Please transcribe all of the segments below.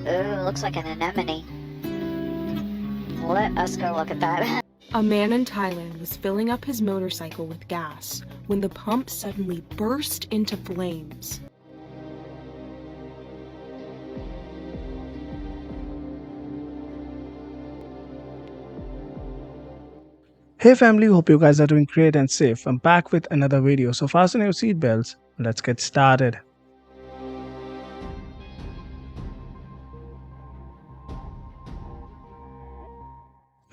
Ooh, looks like an anemone. Let us go look at that. A man in Thailand was filling up his motorcycle with gas when the pump suddenly burst into flames. Hey family, hope you guys are doing great and safe. I'm back with another video, so fasten your seatbelts. Let's get started.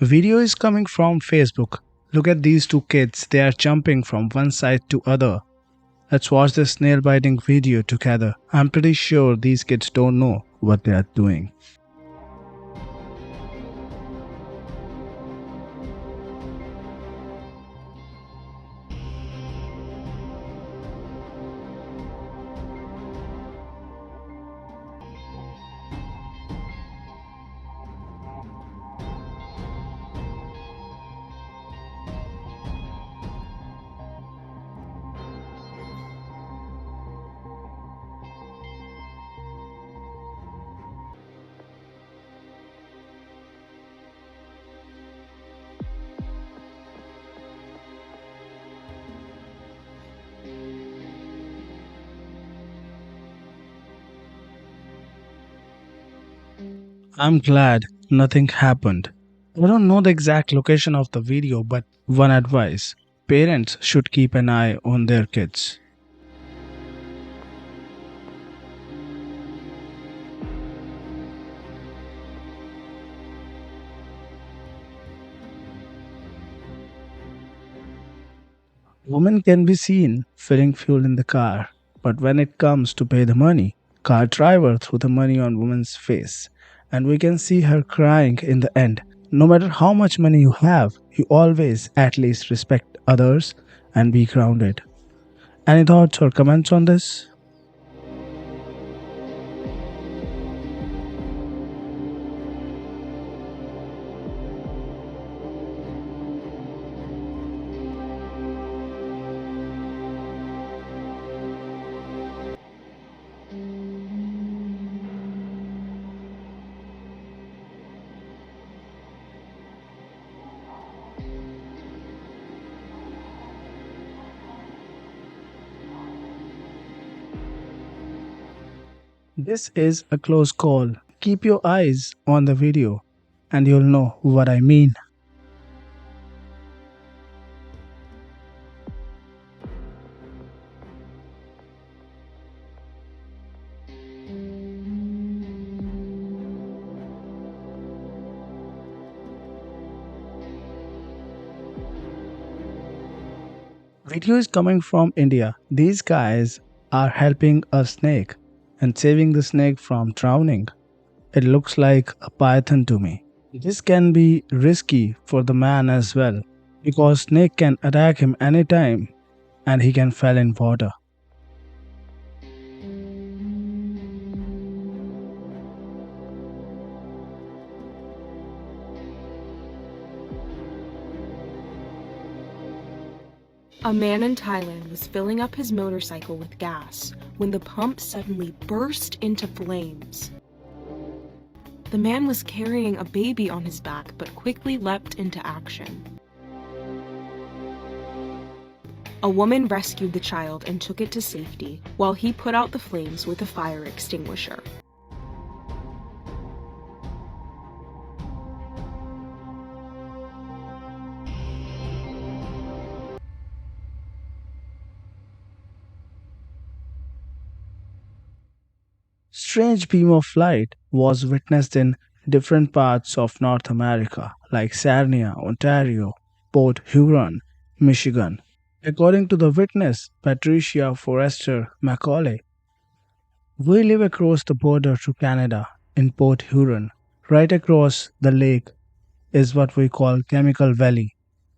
Video is coming from Facebook. Look at these two kids, they are jumping from one side to other. Let's watch this nail biting video together. I'm pretty sure these kids don't know what they are doing. I'm glad nothing happened. I don't know the exact location of the video, but one advice: parents should keep an eye on their kids. Women can be seen filling fuel in the car, but when it comes to pay the money, car driver threw the money on woman's face, and we can see her crying in the end. No matter how much money you have, you always at least respect others and be grounded. Any thoughts or comments on this? This is a close call. Keep your eyes on the video and you'll know what I mean. Video is coming from India. These guys are helping a snake and saving the snake from drowning. It looks like a python to me. This can be risky for the man as well because snake can attack him anytime and he can fall in water. A man in Thailand was filling up his motorcycle with gas when the pump suddenly burst into flames. The man was carrying a baby on his back but quickly leapt into action. A woman rescued the child and took it to safety while he put out the flames with a fire extinguisher. Strange beam of light was witnessed in different parts of North America like Sarnia, Ontario, Port Huron, Michigan. According to the witness, Patricia Forrester Macaulay, we live across the border to Canada in Port Huron. Right across the lake is what we call Chemical Valley.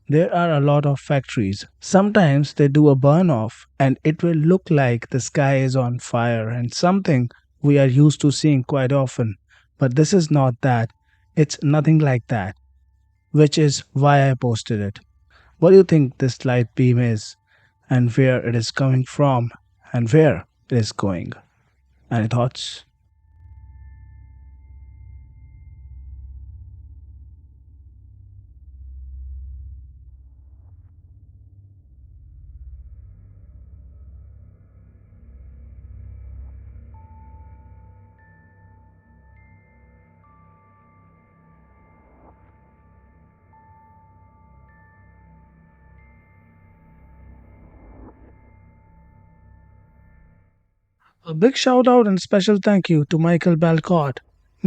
There are a lot of factories. Sometimes they do a burn off and it will look like the sky is on fire and something we are used to seeing quite often. But this is not that. It's nothing like that, which is why I posted it. What do you think this light beam is and where it is coming from and where it is going? Any thoughts? A big shout out and special thank you to Michael Balcott,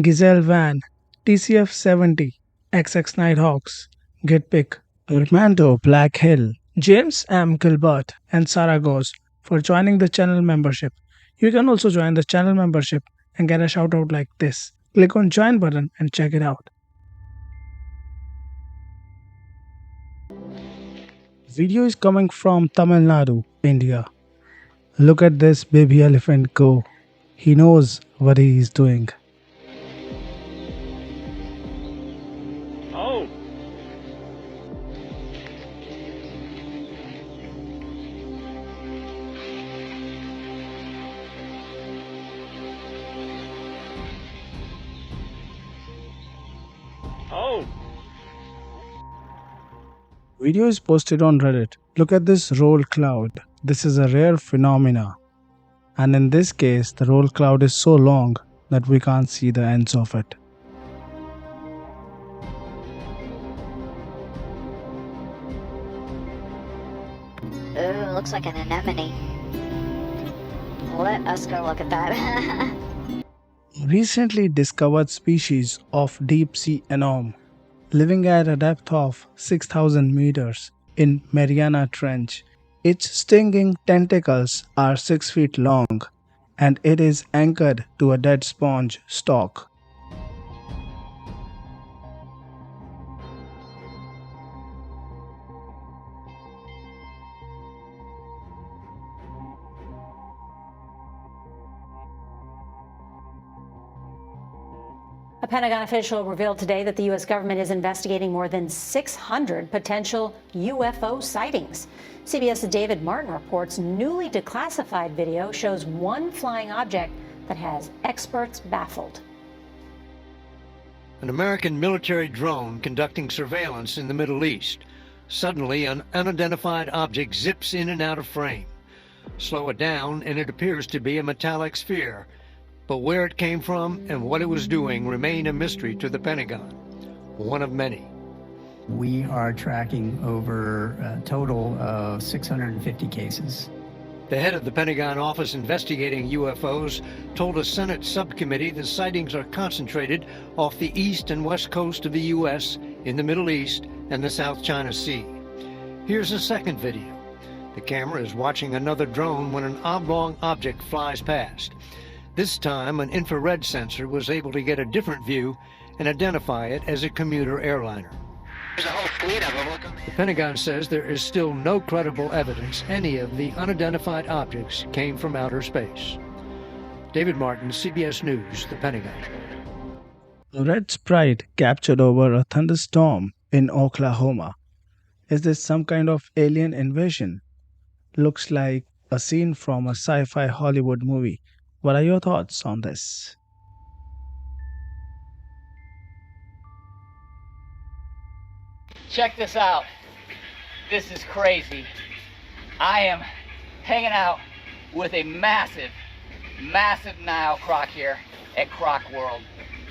Giselle Van, TCF70, XX Nighthawks, Gitpick, Armando Black Hill, James M. Gilbert, and Sarah Goes for joining the channel membership. You can also join the channel membership and get a shout out like this. Click on join button and check it out. Video is coming from Tamil Nadu, India. Look at this baby elephant go. He knows what he is doing. Oh. Oh. Video is posted on Reddit. Look at this roll cloud. This is a rare phenomena. And in this case, the roll cloud is so long that we can't see the ends of it. Ooh, looks like an anemone. Let us go look at that. Recently discovered species of deep sea anemone living at a depth of 6,000 meters in Mariana Trench. Its stinging tentacles are 6 feet long and it is anchored to a dead sponge stalk. A Pentagon official revealed today that the U.S. government is investigating more than 600 potential UFO sightings. CBS's David Martin reports newly declassified video shows one flying object that has experts baffled. An American military drone conducting surveillance in the Middle East. Suddenly, an unidentified object zips in and out of frame. Slow it down, and it appears to be a metallic sphere. But where it came from and what it was doing remain a mystery to the Pentagon. One of many. We are tracking over a total of 650 cases. The head of the Pentagon office investigating UFOs told a Senate subcommittee the sightings are concentrated off the east and west coast of the U.S., in the Middle East, and the South China Sea. Here's a second video. The camera is watching another drone when an oblong object flies past. This time, an infrared sensor was able to get a different view and identify it as a commuter airliner. There's a whole fleet of them. The Pentagon says there is still no credible evidence any of the unidentified objects came from outer space. David Martin, CBS News, the Pentagon. A red sprite captured over a thunderstorm in Oklahoma. Is this some kind of alien invasion? Looks like a scene from a sci-fi Hollywood movie. What are your thoughts on this? Check this out. This is crazy. I am hanging out with a massive Nile Croc here at Croc World.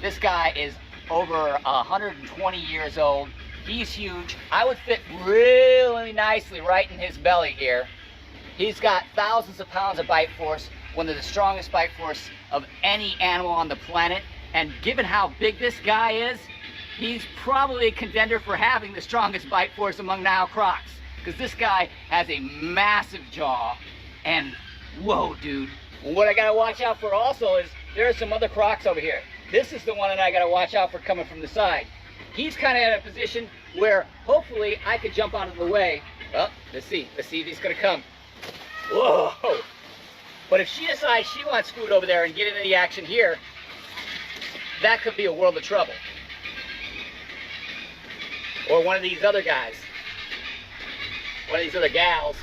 This guy is over 120 years old. He's huge. I would fit really nicely right in his belly here. He's got thousands of pounds of bite force, one of the strongest bite force of any animal on the planet. And given how big this guy is, he's probably a contender for having the strongest bite force among Nile Crocs. Because this guy has a massive jaw. And whoa, dude. What I gotta watch out for also is there are some other Crocs over here. This is the one that I gotta watch out for coming from the side. He's kind of at a position where hopefully I could jump out of the way. Well, let's see if he's gonna come. Whoa! But if she decides she wants to scoot over there and get into the action here, that could be a world of trouble. Or one of these other guys. One of these other gals.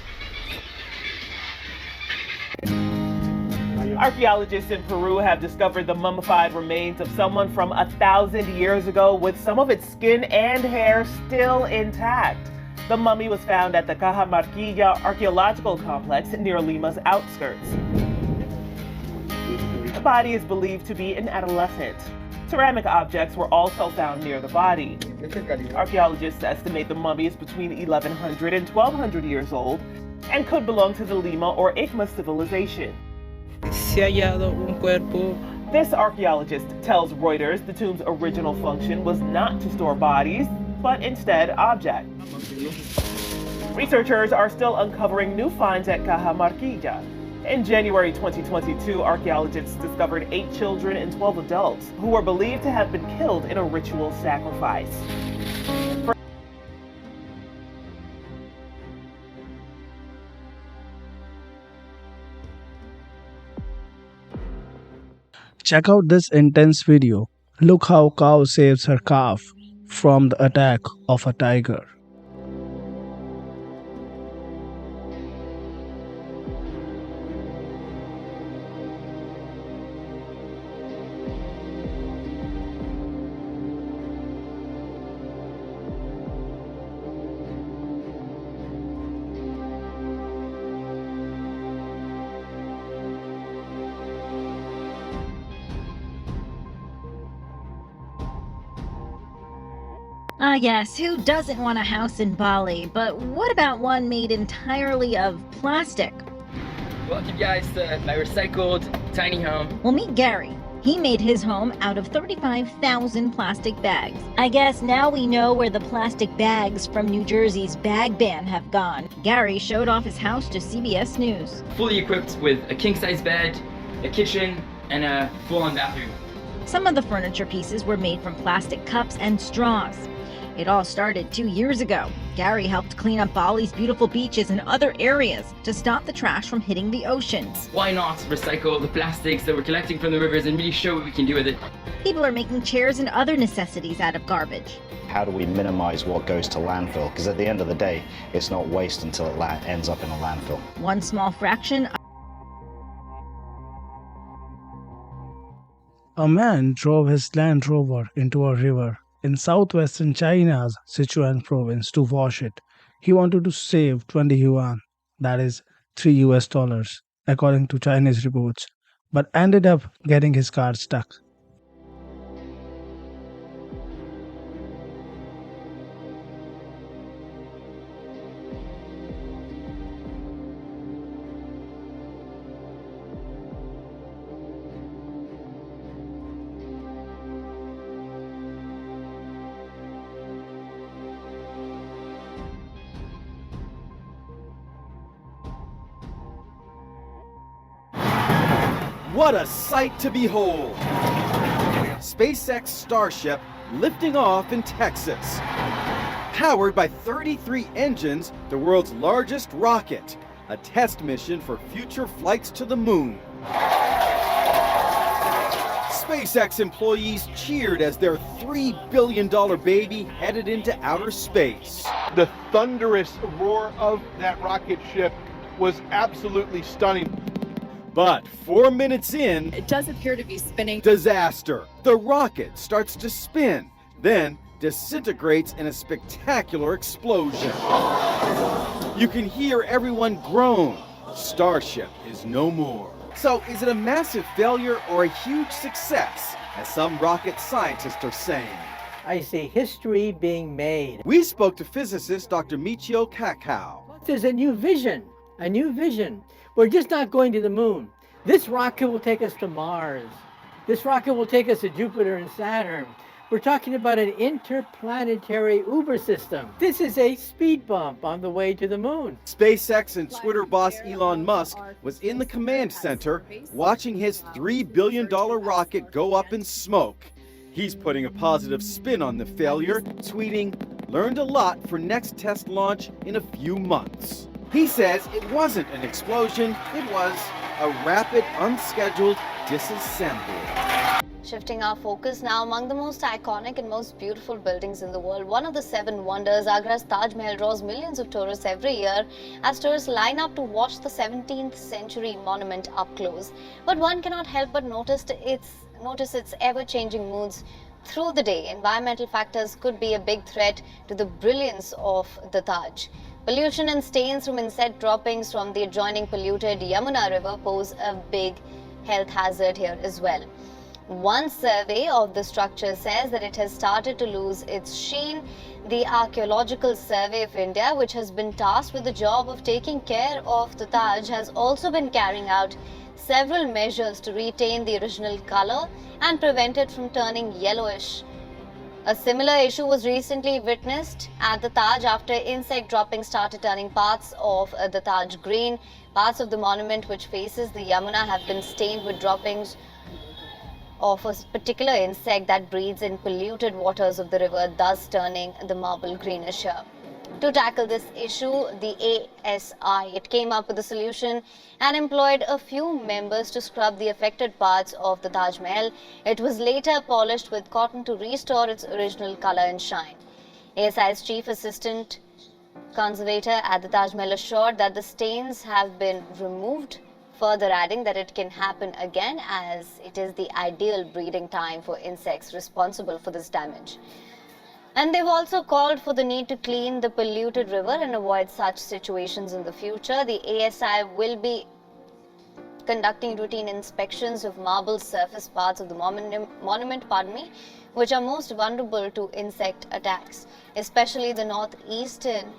Archaeologists in Peru have discovered the mummified remains of someone from 1,000 years ago with some of its skin and hair still intact. The mummy was found at the Cajamarquilla Archaeological Complex near Lima's outskirts. The body is believed to be an adolescent. Ceramic objects were also found near the body. Archaeologists estimate the mummy is between 1,100 and 1,200 years old and could belong to the Lima or Ichma civilization. se ha hallado un cuerpo. This archaeologist tells Reuters the tomb's original function was not to store bodies, but instead objects. Researchers are still uncovering new finds at Cajamarquilla. In January 2022, archaeologists discovered 8 children and 12 adults who were believed to have been killed in a ritual sacrifice. Check out this intense video. Look how cow saves her calf from the attack of a tiger. Ah, yes, who doesn't want a house in Bali? But what about one made entirely of plastic? Welcome guys to my recycled tiny home. Well, meet Gary. He made his home out of 35,000 plastic bags. I guess now we know where the plastic bags from New Jersey's bag ban have gone. Gary showed off his house to CBS News. Fully equipped with a king-size bed, a kitchen, and a full-on bathroom. Some of the furniture pieces were made from plastic cups and straws. It all started 2 years ago. Gary helped clean up Bali's beautiful beaches and other areas to stop the trash from hitting the oceans. Why not recycle the plastics that we're collecting from the rivers and really show what we can do with it? People are making chairs and other necessities out of garbage. How do we minimize what goes to landfill? Because at the end of the day, it's not waste until it ends up in a landfill. One small fraction. A man drove his Land Rover into a river in southwestern China's Sichuan province to wash it. He wanted to save 20 yuan, that is $3, according to Chinese reports, but ended up getting his car stuck. What a sight to behold! SpaceX Starship lifting off in Texas. Powered by 33 engines, the world's largest rocket, a test mission for future flights to the moon. SpaceX employees cheered as their $3 billion baby headed into outer space. The thunderous roar of that rocket ship was absolutely stunning. But 4 minutes in, it does appear to be spinning. Disaster. The rocket starts to spin, then disintegrates in a spectacular explosion. You can hear everyone groan. Starship is no more. So is it a massive failure or a huge success, as some rocket scientists are saying? I see history being made. We spoke to physicist Dr. Michio Kakou. There's a new vision, a new vision. We're just not going to the moon. This rocket will take us to Mars. This rocket will take us to Jupiter and Saturn. We're talking about an interplanetary Uber system. This is a speed bump on the way to the moon. SpaceX and Twitter boss Elon Musk was in the command center watching his $3 billion rocket go up in smoke. He's putting a positive spin on the failure, tweeting, "Learned a lot for next test launch in a few months." He says it wasn't an explosion, it was a rapid, unscheduled disassembly. Shifting our focus now, among the most iconic and most beautiful buildings in the world, one of the 7 wonders, Agra's Taj Mahal draws millions of tourists every year as tourists line up to watch the 17th century monument up close. But one cannot help but notice its ever-changing moods through the day. Environmental factors could be a big threat to the brilliance of the Taj. Pollution and stains from insect droppings from the adjoining polluted Yamuna River pose a big health hazard here as well. One survey of the structure says that it has started to lose its sheen. The Archaeological Survey of India, which has been tasked with the job of taking care of the Taj, has also been carrying out several measures to retain the original color and prevent it from turning yellowish. A similar issue was recently witnessed at the Taj after insect droppings started turning parts of the Taj green. Parts of the monument which faces the Yamuna have been stained with droppings of a particular insect that breeds in polluted waters of the river, thus turning the marble greenish here. To tackle this issue, the ASI came up with a solution and employed a few members to scrub the affected parts of the Taj Mahal. It was later polished with cotton to restore its original color and shine. ASI's chief assistant conservator at the Taj Mahal assured that the stains have been removed, further adding that it can happen again as it is the ideal breeding time for insects responsible for this damage. And they've also called for the need to clean the polluted river and avoid such situations in the future. The ASI will be conducting routine inspections of marble surface parts of the monument, which are most vulnerable to insect attacks. Especially the northeastern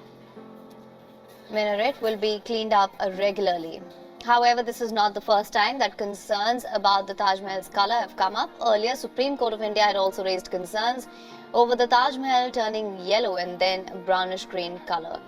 minaret will be cleaned up regularly. However, this is not the first time that concerns about the Taj Mahal's color have come up. Earlier, Supreme Court of India had also raised concerns over the Taj Mahal turning yellow and then brownish green color.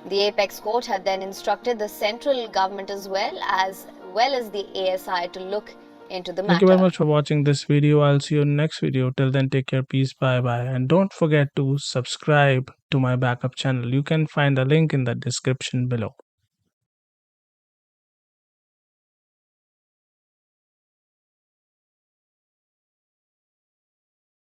The Apex Court had then instructed the central government as well as the ASI to look into the matter. Thank you very much for watching this video. I'll see you in next video. Till then, take care, peace, bye bye, and don't forget to subscribe to my backup channel. You can find the link in the description below.